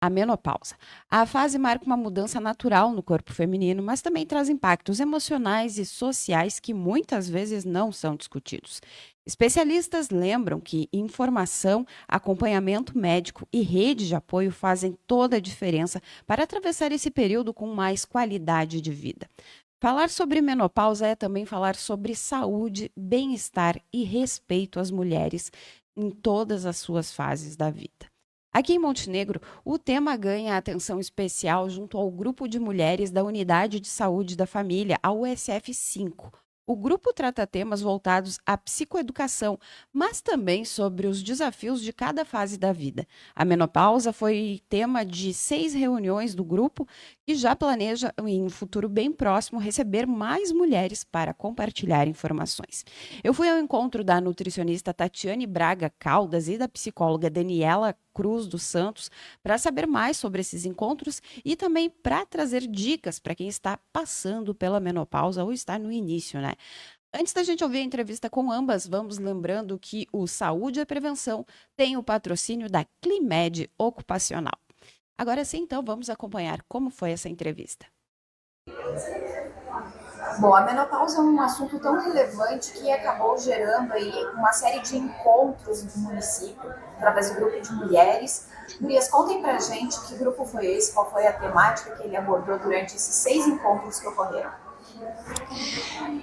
A menopausa. A fase marca uma mudança natural no corpo feminino, mas também traz impactos emocionais e sociais que muitas vezes não são discutidos. Especialistas lembram que informação, acompanhamento médico e rede de apoio fazem toda a diferença para atravessar esse período com mais qualidade de vida. Falar sobre menopausa é também falar sobre saúde, bem-estar e respeito às mulheres em todas as suas fases da vida. Aqui em Montenegro, o tema ganha atenção especial junto ao grupo de mulheres da Unidade de Saúde da Família, a USF-5. O grupo trata temas voltados à psicoeducação, mas também sobre os desafios de cada fase da vida. A menopausa foi tema de 6 reuniões do grupo, que já planeja, em um futuro bem próximo, receber mais mulheres para compartilhar informações. Eu fui ao encontro da nutricionista Tatiane Braga Caldas e da psicóloga Daniela Cruz dos Santos para saber mais sobre esses encontros e também para trazer dicas para quem está passando pela menopausa ou está no início, né? Antes da gente ouvir a entrevista com ambas, vamos lembrando que o Saúde e Prevenção tem o patrocínio da Climed Ocupacional. Agora sim, então, vamos acompanhar como foi essa entrevista. Bom, a menopausa é um assunto tão relevante que acabou gerando aí uma série de encontros no município, através do grupo de mulheres. Gurias, contem pra gente que grupo foi esse, qual foi a temática que ele abordou durante esses 6 encontros que ocorreram.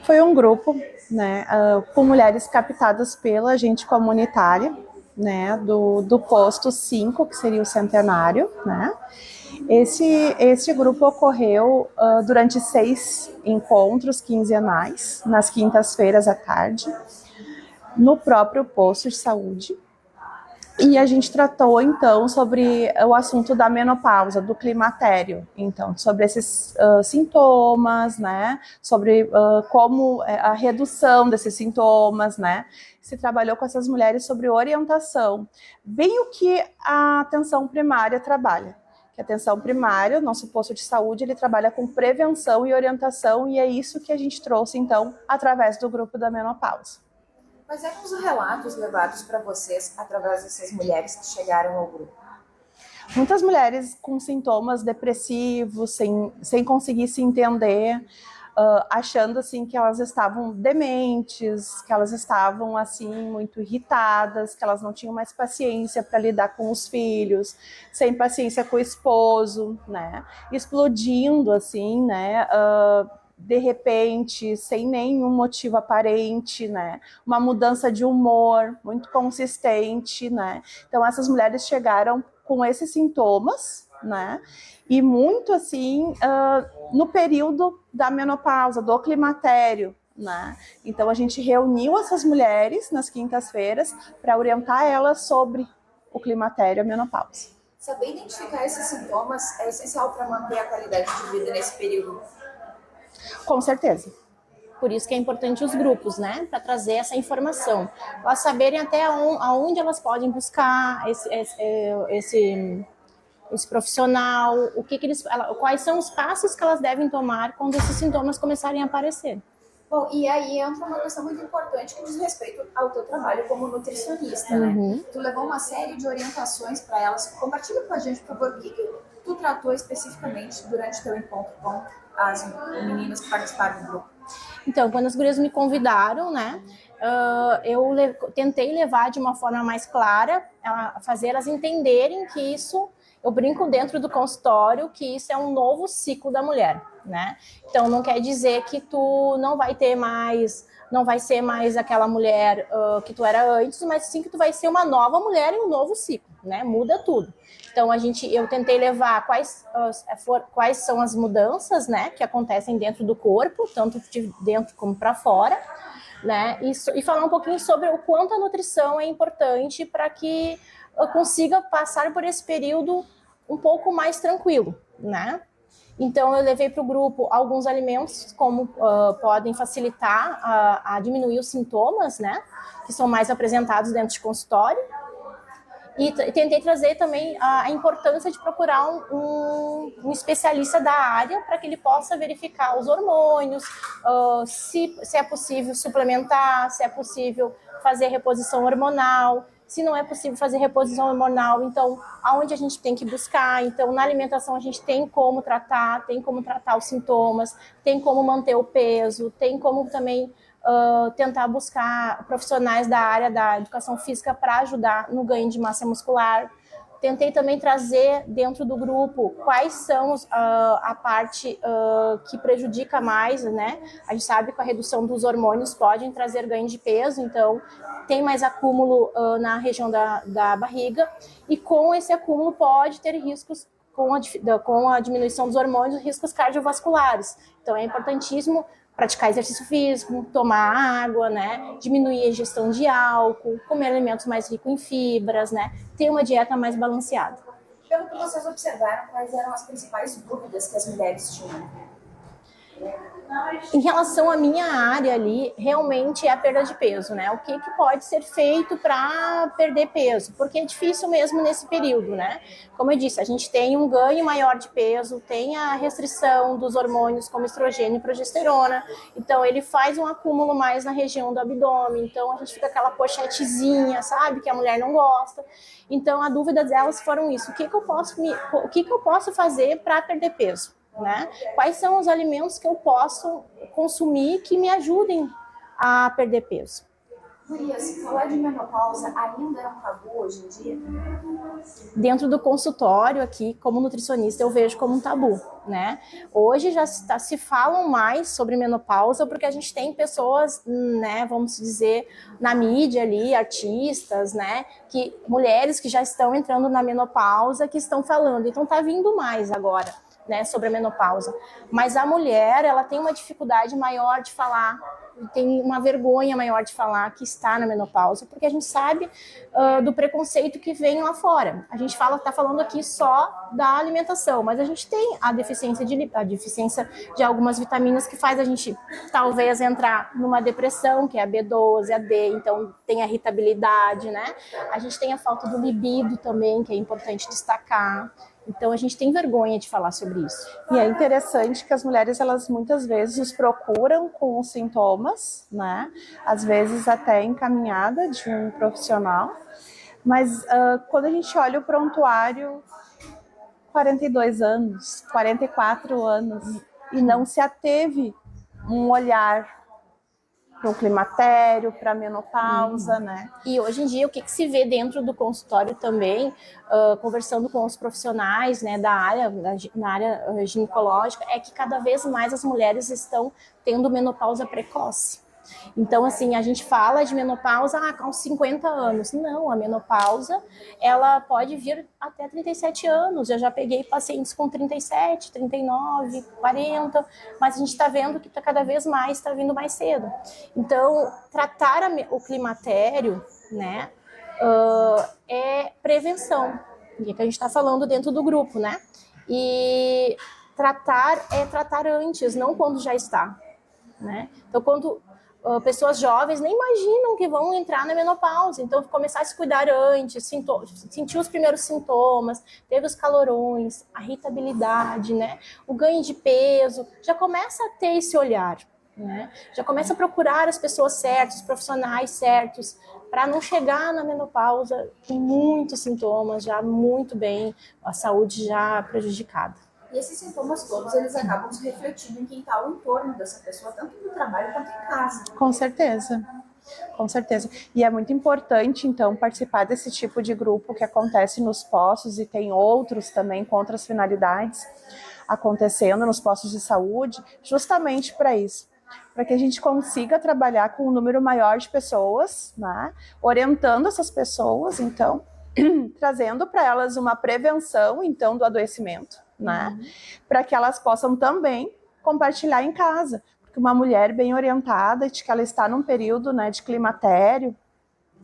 Foi um grupo, né, com mulheres captadas pela agente comunitária, né, do posto 5, que seria o centenário, né. Esse grupo ocorreu durante 6 encontros quinzenais, nas quintas-feiras à tarde, no próprio posto de saúde. E a gente tratou, então, sobre o assunto da menopausa, do climatério. Então, sobre esses sintomas, né? Sobre como a redução desses sintomas, né? Se trabalhou com essas mulheres sobre orientação. Bem o que a atenção primária trabalha. Que a atenção primária, nosso posto de saúde, ele trabalha com prevenção e orientação, e é isso que a gente trouxe, então, através do grupo da menopausa. Quais eram os relatos levados para vocês através dessas mulheres que chegaram ao grupo? Muitas mulheres com sintomas depressivos, sem conseguir se entender, achando assim que elas estavam dementes, que elas estavam assim muito irritadas, que elas não tinham mais paciência para lidar com os filhos, sem paciência com o esposo, né? Explodindo assim, né? De repente, sem nenhum motivo aparente, né? Uma mudança de humor muito consistente, né? Então essas mulheres chegaram com esses sintomas, né? E muito assim, no período da menopausa, do climatério, né? Então a gente reuniu essas mulheres nas quintas-feiras para orientar elas sobre o climatério e a menopausa. Saber identificar esses sintomas é essencial para manter a qualidade de vida nesse período. Com certeza. Por isso que é importante os grupos, né? Para trazer essa informação. Elas saberem até aonde elas podem buscar esse profissional, quais são os passos que elas devem tomar quando esses sintomas começarem a aparecer. Bom, e aí entra uma questão muito importante que diz respeito ao teu trabalho como nutricionista, né? Tu levou uma série de orientações para elas. Compartilha com a gente, por favor, o que tu tratou especificamente durante o teu encontro com as meninas que participaram do grupo. Então, quando as gurias me convidaram, né, eu tentei levar de uma forma mais clara, fazer elas entenderem que isso, eu brinco dentro do consultório, que isso é um novo ciclo da mulher, né? Então, não quer dizer que tu não vai ser mais aquela mulher que tu era antes, mas sim que tu vai ser uma nova mulher em um novo ciclo, né? Muda tudo. Então, eu tentei levar quais são as mudanças, né, que acontecem dentro do corpo, tanto de dentro como para fora, né, e falar um pouquinho sobre o quanto a nutrição é importante para que eu consiga passar por esse período um pouco mais tranquilo, né. Então, eu levei para o grupo alguns alimentos como podem facilitar a diminuir os sintomas, né, que são mais apresentados dentro de consultório. E tentei trazer também a importância de procurar um especialista da área para que ele possa verificar os hormônios, se é possível suplementar, se é possível fazer reposição hormonal. Se não é possível fazer reposição hormonal, então aonde a gente tem que buscar? Então na alimentação a gente tem como tratar os sintomas, tem como manter o peso, tem como também tentar buscar profissionais da área da educação física para ajudar no ganho de massa muscular. Tentei também trazer dentro do grupo quais são a parte que prejudica mais, né? A gente sabe que a redução dos hormônios pode trazer ganho de peso, então tem mais acúmulo na região da barriga, e com esse acúmulo pode ter riscos, com a diminuição dos hormônios, riscos cardiovasculares. Então é importantíssimo praticar exercício físico, tomar água, né? Diminuir a ingestão de álcool, comer alimentos mais ricos em fibras, né? Ter uma dieta mais balanceada. Pelo que vocês observaram, quais eram as principais dúvidas que as mulheres tinham? Em relação à minha área ali, realmente é a perda de peso, né? O que pode ser feito para perder peso? Porque é difícil mesmo nesse período, né? Como eu disse, a gente tem um ganho maior de peso, tem a restrição dos hormônios como estrogênio e progesterona, então ele faz um acúmulo mais na região do abdômen, então a gente fica aquela pochetezinha, sabe? Que a mulher não gosta. Então a dúvida delas foram isso: o que eu posso fazer para perder peso? Né? Quais são os alimentos que eu posso consumir que me ajudem a perder peso? Gurias, falar de menopausa ainda é um tabu hoje em dia? Dentro do consultório aqui, como nutricionista, eu vejo como um tabu, né? Hoje já se falam mais sobre menopausa porque a gente tem pessoas, né, vamos dizer, na mídia ali, artistas, né, mulheres que já estão entrando na menopausa, que estão falando, então tá vindo mais agora, né, sobre a menopausa. Mas a mulher, ela tem uma dificuldade maior de falar, tem uma vergonha maior de falar que está na menopausa, porque a gente sabe do preconceito que vem lá fora. A gente está falando aqui só da alimentação, mas a gente tem a deficiência de algumas vitaminas que faz a gente talvez entrar numa depressão, que é a B12, a D, então tem a irritabilidade, né? A gente tem a falta do libido também, que é importante destacar. Então a gente tem vergonha de falar sobre isso. E é interessante que as mulheres, elas muitas vezes nos procuram com os sintomas, né? Às vezes até encaminhada de um profissional, mas quando a gente olha o prontuário, 42 anos, 44 anos, e não se ateve um olhar para o climatério, para a menopausa, né? E hoje em dia, o que se vê dentro do consultório também, conversando com os profissionais, né, da área, na área ginecológica, é que cada vez mais as mulheres estão tendo menopausa precoce. Então, assim, a gente fala de menopausa com 50 anos. Não, a menopausa, ela pode vir até 37 anos. Eu já peguei pacientes com 37, 39, 40, mas a gente está vendo que cada vez mais está vindo mais cedo. Então, tratar o climatério, né, é prevenção, que a gente está falando dentro do grupo, né? E tratar é tratar antes, não quando já está, né? Então, quando pessoas jovens nem imaginam que vão entrar na menopausa, então começar a se cuidar antes, sentir os primeiros sintomas, teve os calorões, a irritabilidade, né? O ganho de peso, já começa a ter esse olhar, né? Já começa a procurar as pessoas certas, os profissionais certos, para não chegar na menopausa com muitos sintomas, já muito bem, a saúde já prejudicada. E esses sintomas todos, eles acabam se refletindo em quem está ao entorno dessa pessoa, tanto no trabalho quanto em casa. Com certeza, com certeza. E é muito importante, então, participar desse tipo de grupo que acontece nos postos, e tem outros também com outras finalidades acontecendo nos postos de saúde, justamente para isso, para que a gente consiga trabalhar com um número maior de pessoas, né? Orientando essas pessoas, então, trazendo para elas uma prevenção, então, do adoecimento, né? Para que elas possam também compartilhar em casa, porque uma mulher bem orientada, de que ela está num período, né, de climatério,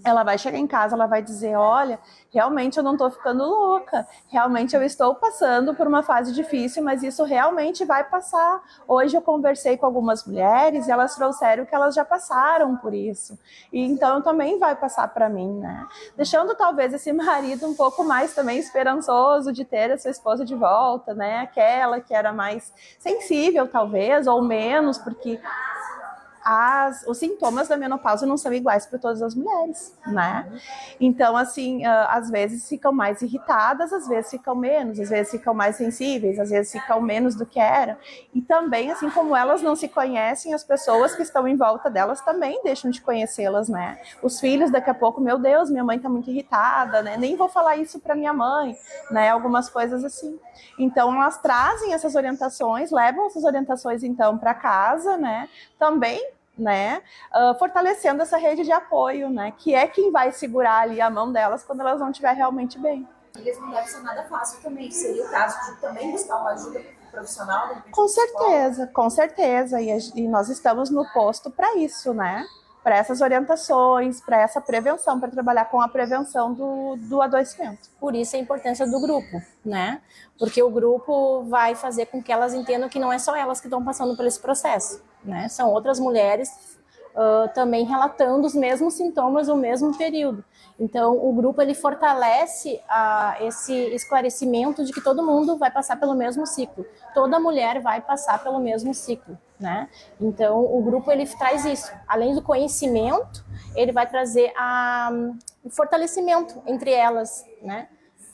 ela vai chegar em casa, ela vai dizer, olha, realmente eu não estou ficando louca, realmente eu estou passando por uma fase difícil, mas isso realmente vai passar. Hoje eu conversei com algumas mulheres e elas trouxeram que elas já passaram por isso, e então também vai passar para mim, né? Deixando talvez esse marido um pouco mais também esperançoso de ter a sua esposa de volta, né? Aquela que era mais sensível talvez, ou menos, porque os sintomas da menopausa não são iguais para todas as mulheres, né? Então, assim, às vezes ficam mais irritadas, às vezes ficam menos, às vezes ficam mais sensíveis, às vezes ficam menos do que era. E também, assim como elas não se conhecem, as pessoas que estão em volta delas também deixam de conhecê-las, né? Os filhos, daqui a pouco, meu Deus, minha mãe tá muito irritada, né? Nem vou falar isso para minha mãe, né? Algumas coisas assim. Então, elas trazem essas orientações, levam essas orientações, então, para casa, né? Também, né, fortalecendo essa rede de apoio, né, que é quem vai segurar ali a mão delas quando elas não estiverem realmente bem. Eles não deve ser nada fácil também, seria o caso de também buscar uma ajuda profissional? Com certeza, com certeza, e nós estamos no posto para isso, né, para essas orientações, para essa prevenção, para trabalhar com a prevenção do adoecimento. Por isso a importância do grupo, né? Porque o grupo vai fazer com que elas entendam que não é só elas que estão passando por esse processo, né? São outras mulheres também relatando os mesmos sintomas no mesmo período. Então, o grupo ele fortalece esse esclarecimento de que todo mundo vai passar pelo mesmo ciclo. Toda mulher vai passar pelo mesmo ciclo, né? Então, o grupo ele traz isso. Além do conhecimento, ele vai trazer o fortalecimento entre elas, né?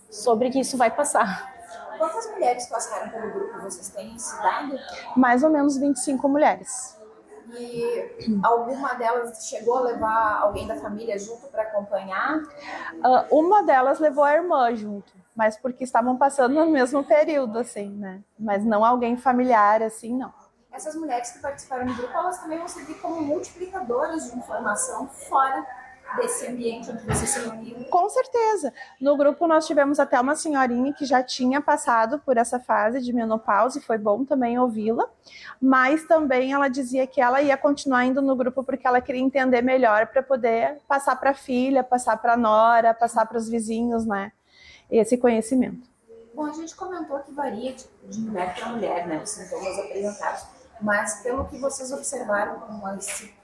Sobre que isso vai passar. Quantas mulheres passaram pelo grupo? Vocês têm esse dado? Mais ou menos 25 mulheres. E alguma delas chegou a levar alguém da família junto para acompanhar? Uma delas levou a irmã junto, mas porque estavam passando no mesmo período, assim, né? Mas não alguém familiar, assim, não. Essas mulheres que participaram do grupo, elas também vão servir como multiplicadoras de informação fora desse ambiente onde você se reuniu? Com certeza. No grupo nós tivemos até uma senhorinha que já tinha passado por essa fase de menopausa e foi bom também ouvi-la, mas também ela dizia que ela ia continuar indo no grupo porque ela queria entender melhor para poder passar para a filha, passar para a nora, passar para os vizinhos, né? Esse conhecimento. Bom, a gente comentou que varia de mulher para mulher, né, os sintomas apresentados, mas pelo que vocês observaram com esse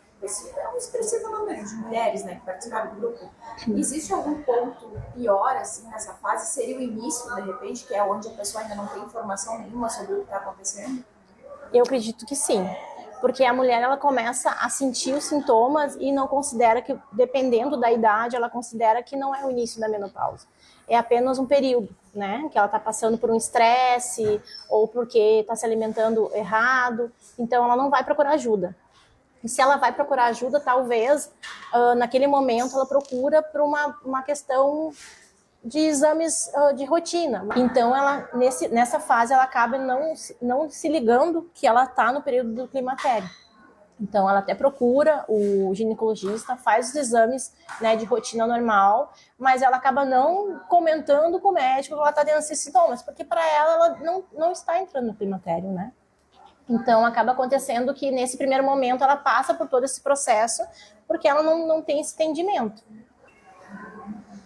um expressivo número de mulheres, né, que participaram do grupo. Existe algum ponto pior, assim, nessa fase? Seria o início, de repente, que é onde a pessoa ainda não tem informação nenhuma sobre o que está acontecendo? Eu acredito que sim, porque a mulher ela começa a sentir os sintomas e não considera que, dependendo da idade, ela considera que não é o início da menopausa. É apenas um período, né, que ela está passando por um estresse ou porque está se alimentando errado, então ela não vai procurar ajuda. E se ela vai procurar ajuda, talvez, naquele momento, ela procura por uma questão de exames de rotina. Então, ela, nessa fase, ela acaba não se ligando que ela está no período do climatério. Então, ela até procura o ginecologista, faz os exames, né, de rotina normal, mas ela acaba não comentando com o médico que ela está tendo esses sintomas, porque para ela não está entrando no climatério, né? Então, acaba acontecendo que, nesse primeiro momento, ela passa por todo esse processo porque ela não tem esse entendimento.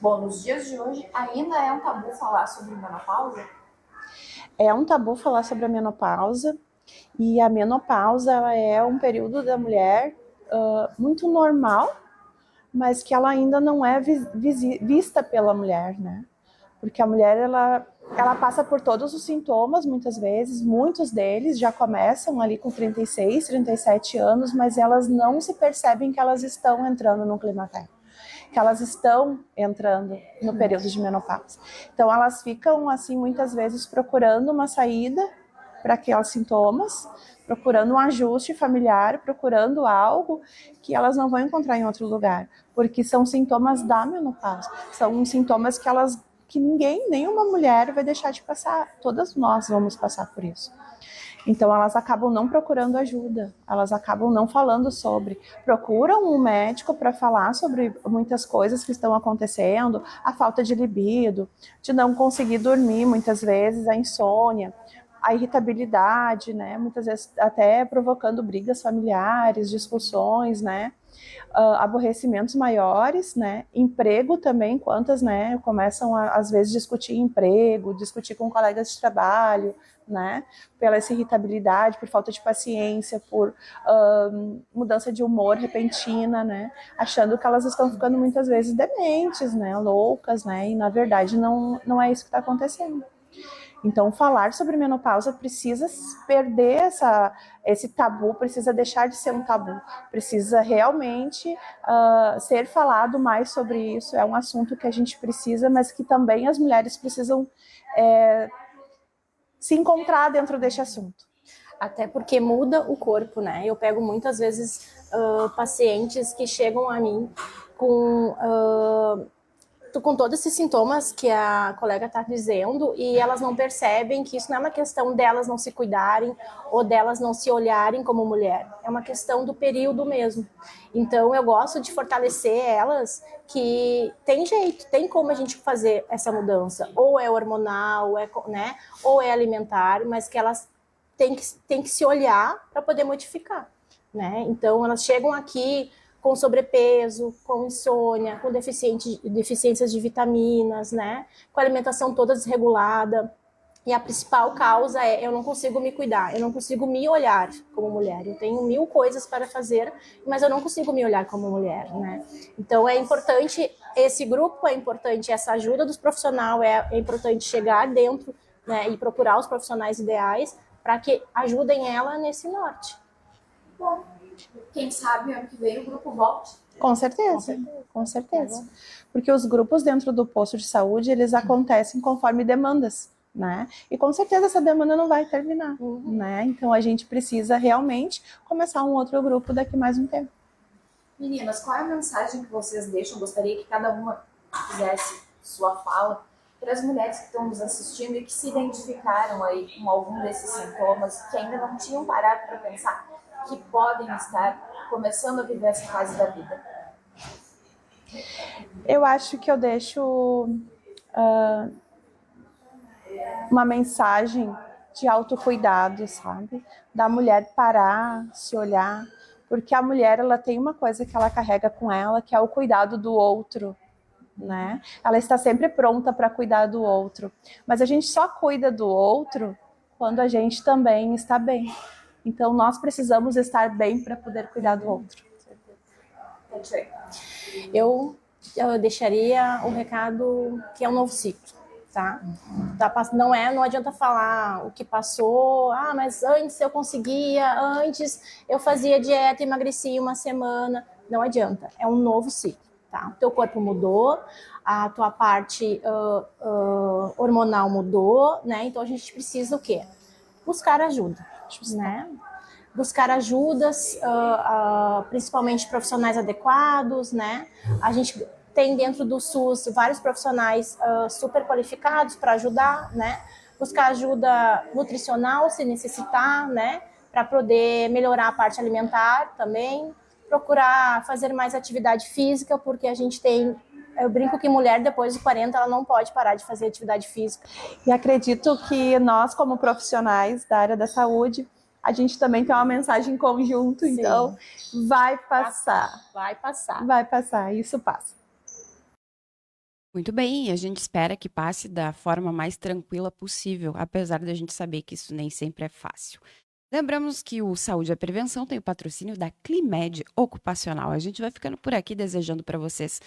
Bom, nos dias de hoje, ainda é um tabu falar sobre menopausa? É um tabu falar sobre a menopausa, e a menopausa ela é um período da mulher muito normal, mas que ela ainda não é vista pela mulher, né? Porque a mulher, ela passa por todos os sintomas, muitas vezes, muitos deles já começam ali com 36, 37 anos, mas elas não se percebem que elas estão entrando no climatério, que elas estão entrando no período de menopausa. Então, elas ficam, assim, muitas vezes procurando uma saída para aqueles sintomas, procurando um ajuste familiar, procurando algo que elas não vão encontrar em outro lugar, porque são sintomas da menopausa, são sintomas que ninguém, nenhuma mulher vai deixar de passar, todas nós vamos passar por isso. Então elas acabam não procurando ajuda, elas acabam não falando sobre, procuram um médico para falar sobre muitas coisas que estão acontecendo, a falta de libido, de não conseguir dormir muitas vezes, a insônia, a irritabilidade, né, muitas vezes até provocando brigas familiares, discussões, né, aborrecimentos maiores, né, emprego também, quantas, né, começam a, às vezes, discutir emprego, discutir com colegas de trabalho, né, pela essa irritabilidade, por falta de paciência, por mudança de humor repentina, né, achando que elas estão ficando muitas vezes dementes, né, loucas, né, e na verdade não é isso que está acontecendo. Então, falar sobre menopausa precisa perder esse tabu, precisa deixar de ser um tabu, precisa realmente ser falado mais sobre isso. É um assunto que a gente precisa, mas que também as mulheres precisam se encontrar dentro deste assunto. Até porque muda o corpo, né? Eu pego muitas vezes pacientes que chegam a mim com todos esses sintomas que a colega está dizendo e elas não percebem que isso não é uma questão delas não se cuidarem ou delas não se olharem como mulher, é uma questão do período mesmo. Então eu gosto de fortalecer elas que tem jeito, tem como a gente fazer essa mudança, ou é hormonal, né, ou é alimentar, mas que elas têm que se olhar para poder modificar, né? Então elas chegam aqui com sobrepeso, com insônia, com deficiências de vitaminas, né? Com a alimentação toda desregulada. E a principal causa é eu não consigo me cuidar, eu não consigo me olhar como mulher. Eu tenho 1000 coisas para fazer, mas eu não consigo me olhar como mulher, né? Então é importante esse grupo, é importante essa ajuda dos profissionais, é importante chegar dentro, né, e procurar os profissionais ideais para que ajudem ela nesse norte. Bom, quem sabe ano que vem o grupo volte. Com certeza, com certeza. Porque os grupos dentro do posto de saúde, eles acontecem conforme demandas, né? E com certeza essa demanda não vai terminar, né? Então a gente precisa realmente começar um outro grupo daqui mais um tempo. Meninas, qual é a mensagem que vocês deixam? Gostaria que cada uma fizesse sua fala para as mulheres que estão nos assistindo e que se identificaram aí com algum desses sintomas, que ainda não tinham parado para pensar que podem estar começando a viver essa fase da vida. Eu acho que eu deixo uma mensagem de autocuidado, sabe? Da mulher parar, se olhar, porque a mulher, ela tem uma coisa que ela carrega com ela, que é o cuidado do outro, né? Ela está sempre pronta para cuidar do outro, mas a gente só cuida do outro quando a gente também está bem. Então nós precisamos estar bem para poder cuidar do outro. Eu deixaria o recado que é um novo ciclo, tá? Não adianta falar o que passou, mas antes eu conseguia, antes eu fazia dieta, emagrecia uma semana. Não adianta, é um novo ciclo, tá? O teu corpo mudou, a tua parte hormonal mudou, né? Então a gente precisa o quê? Buscar ajuda, né? Buscar ajudas, principalmente profissionais adequados, né? A gente tem dentro do SUS vários profissionais super qualificados para ajudar, né? Buscar ajuda nutricional se necessitar, né? Para poder melhorar a parte alimentar também. Procurar fazer mais atividade física, porque a gente tem... Eu brinco que mulher depois de 40, ela não pode parar de fazer atividade física. E acredito que nós, como profissionais da área da saúde, a gente também tem uma mensagem conjunto, sim. Então vai passar. Vai passar. Vai passar, isso passa. Muito bem, a gente espera que passe da forma mais tranquila possível, apesar de a gente saber que isso nem sempre é fácil. Lembramos que o Saúde e a Prevenção tem o patrocínio da Climed Ocupacional. A gente vai ficando por aqui desejando para vocês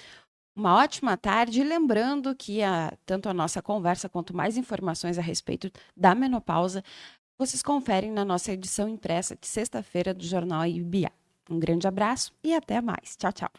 uma ótima tarde e lembrando que tanto a nossa conversa quanto mais informações a respeito da menopausa, vocês conferem na nossa edição impressa de sexta-feira do Jornal IBA. Um grande abraço e até mais. Tchau, tchau.